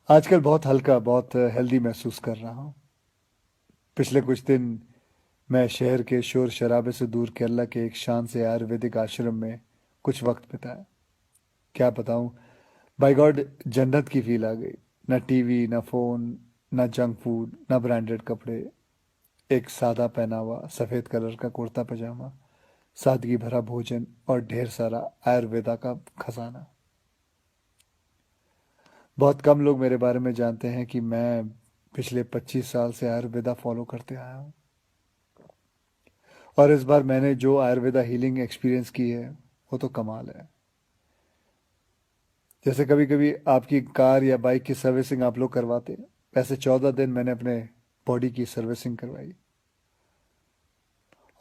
आजकल बहुत हल्का, बहुत हेल्दी महसूस कर रहा हूँ। पिछले कुछ दिन मैं शहर के शोर शराबे से दूर केरला के एक शांत से आयुर्वेदिक आश्रम में कुछ वक्त बिताया। क्या बताऊँ, बाय गॉड, जन्नत की फील आ गई। न टीवी, न फोन, न जंक फूड, न ब्रांडेड कपड़े। एक सादा पहनावा, सफ़ेद कलर का कुर्ता पजामा, सादगी भरा भोजन और ढेर सारा आयुर्वेदा का खजाना। बहुत कम लोग मेरे बारे में जानते हैं कि मैं पिछले 25 साल से आयुर्वेदा फॉलो करते आया हूँ। और इस बार मैंने जो आयुर्वेदा हीलिंग एक्सपीरियंस की है वो तो कमाल है। जैसे कभी कभी आपकी कार या बाइक की सर्विसिंग आप लोग करवाते हैं, वैसे 14 दिन मैंने अपने बॉडी की सर्विसिंग करवाई।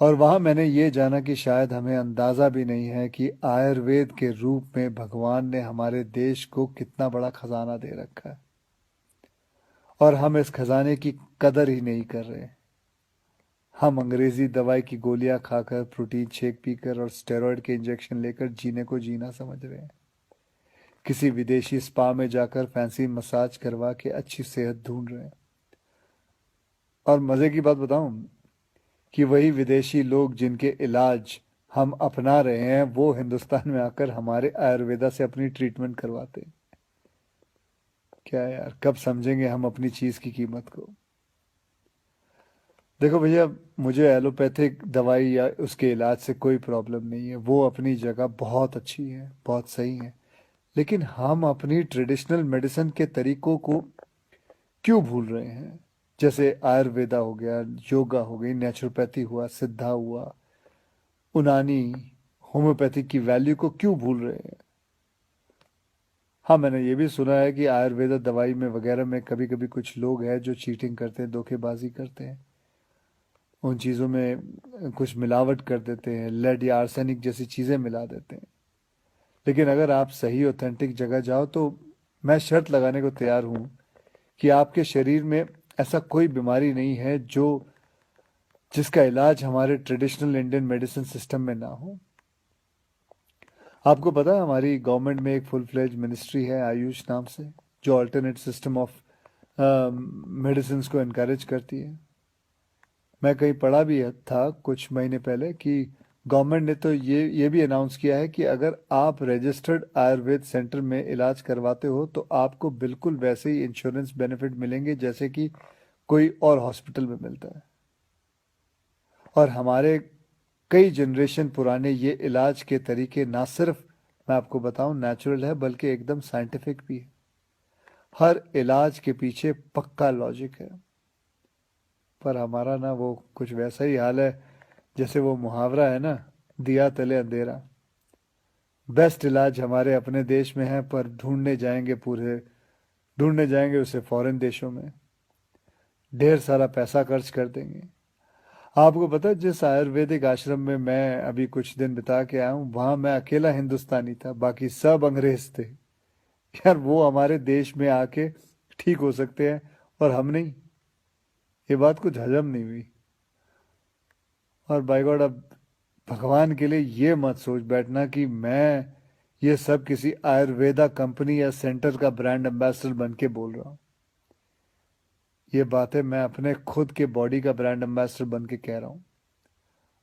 और वहाँ मैंने ये जाना कि शायद हमें अंदाज़ा भी नहीं है कि आयुर्वेद के रूप में भगवान ने हमारे देश को कितना बड़ा खजाना दे रखा है, और हम इस खजाने की कदर ही नहीं कर रहे। हम अंग्रेजी दवाई की गोलियां खाकर, प्रोटीन शेक पीकर और स्टेरॉयड के इंजेक्शन लेकर जीने को जीना समझ रहे हैं। किसी विदेशी स्पा में जाकर फैंसी मसाज करवा के अच्छी सेहत ढूंढ रहे हैं। और मज़े की बात बताऊं, कि वही विदेशी लोग जिनके इलाज हम अपना रहे हैं वो हिंदुस्तान में आकर हमारे आयुर्वेदा से अपनी ट्रीटमेंट करवाते हैं। क्या यार, कब समझेंगे हम अपनी चीज़ की कीमत को। देखो भैया, मुझे एलोपैथिक दवाई या उसके इलाज से कोई प्रॉब्लम नहीं है, वो अपनी जगह बहुत अच्छी है, बहुत सही है। लेकिन हम अपनी ट्रेडिशनल मेडिसिन के तरीकों को क्यों भूल रहे हैं? जैसे आयुर्वेदा हो गया, योगा हो गई, नेचुरोपैथी हुआ, सिद्धा हुआ, उनानी, होम्योपैथी की वैल्यू को क्यों भूल रहे हैं? हाँ, मैंने ये भी सुना है कि आयुर्वेदा दवाई में वगैरह में कभी कभी कुछ लोग हैं जो चीटिंग करते हैं, धोखेबाजी करते हैं, उन चीज़ों में कुछ मिलावट कर देते हैं, लेड या आर्सेनिक जैसी चीज़ें मिला देते हैं। लेकिन अगर आप सही ऑथेंटिक जगह जाओ तो मैं शर्त लगाने को तैयार हूँ कि आपके शरीर में ऐसा कोई बीमारी नहीं है जो जिसका इलाज हमारे ट्रेडिशनल इंडियन मेडिसिन सिस्टम में ना हो। आपको पता है हमारी गवर्नमेंट में एक फुल फ्लेज मिनिस्ट्री है आयुष नाम से, जो अल्टरनेट सिस्टम ऑफ मेडिसिन को इनकरेज करती है। मैं कहीं पढ़ा भी था कुछ महीने पहले कि गवर्नमेंट ने तो ये भी अनाउंस किया है कि अगर आप रजिस्टर्ड आयुर्वेद सेंटर में इलाज करवाते हो तो आपको बिल्कुल वैसे ही इंश्योरेंस बेनिफिट मिलेंगे जैसे कि कोई और हॉस्पिटल में मिलता है। और हमारे कई जनरेशन पुराने ये इलाज के तरीके ना सिर्फ, मैं आपको बताऊं, नेचुरल है बल्कि एकदम साइंटिफिक भी है। हर इलाज के पीछे पक्का लॉजिक है। पर हमारा ना वो कुछ वैसा ही हाल है जैसे वो मुहावरा है ना, दिया तले अंधेरा। बेस्ट इलाज हमारे अपने देश में है पर ढूंढने जाएंगे उसे फॉरेन देशों में, ढेर सारा पैसा खर्च कर देंगे। आपको पता है जिस आयुर्वेदिक आश्रम में मैं अभी कुछ दिन बिता के आया हूँ, वहां मैं अकेला हिंदुस्तानी था, बाकी सब अंग्रेज थे। यार, वो हमारे देश में आके ठीक हो सकते हैं और हम नहीं। ये बात कुछ हजम नहीं हुई। और बाय गॉड, अब भगवान के लिए ये मत सोच बैठना कि मैं ये सब किसी आयुर्वेदा कंपनी या सेंटर का ब्रांड एम्बेसडर बन के बोल रहा हूँ। ये बातें मैं अपने खुद के बॉडी का ब्रांड एम्बेसडर बन के कह रहा हूँ।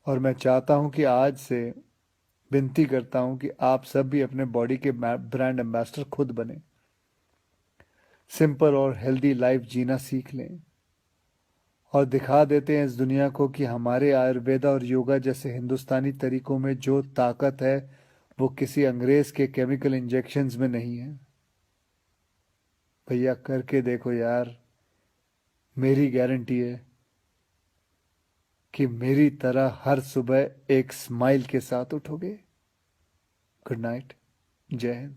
और मैं चाहता हूँ कि आज से विनती करता हूँ कि आप सब भी अपने बॉडी के ब्रांड एम्बेसडर खुद बने, सिंपल और हेल्दी लाइफ जीना सीख लें, और दिखा देते हैं इस दुनिया को कि हमारे आयुर्वेदा और योगा जैसे हिंदुस्तानी तरीकों में जो ताकत है वो किसी अंग्रेज के केमिकल इंजेक्शंस में नहीं है। भैया, करके देखो यार, मेरी गारंटी है कि मेरी तरह हर सुबह एक स्माइल के साथ उठोगे। Good night. जय हिंद।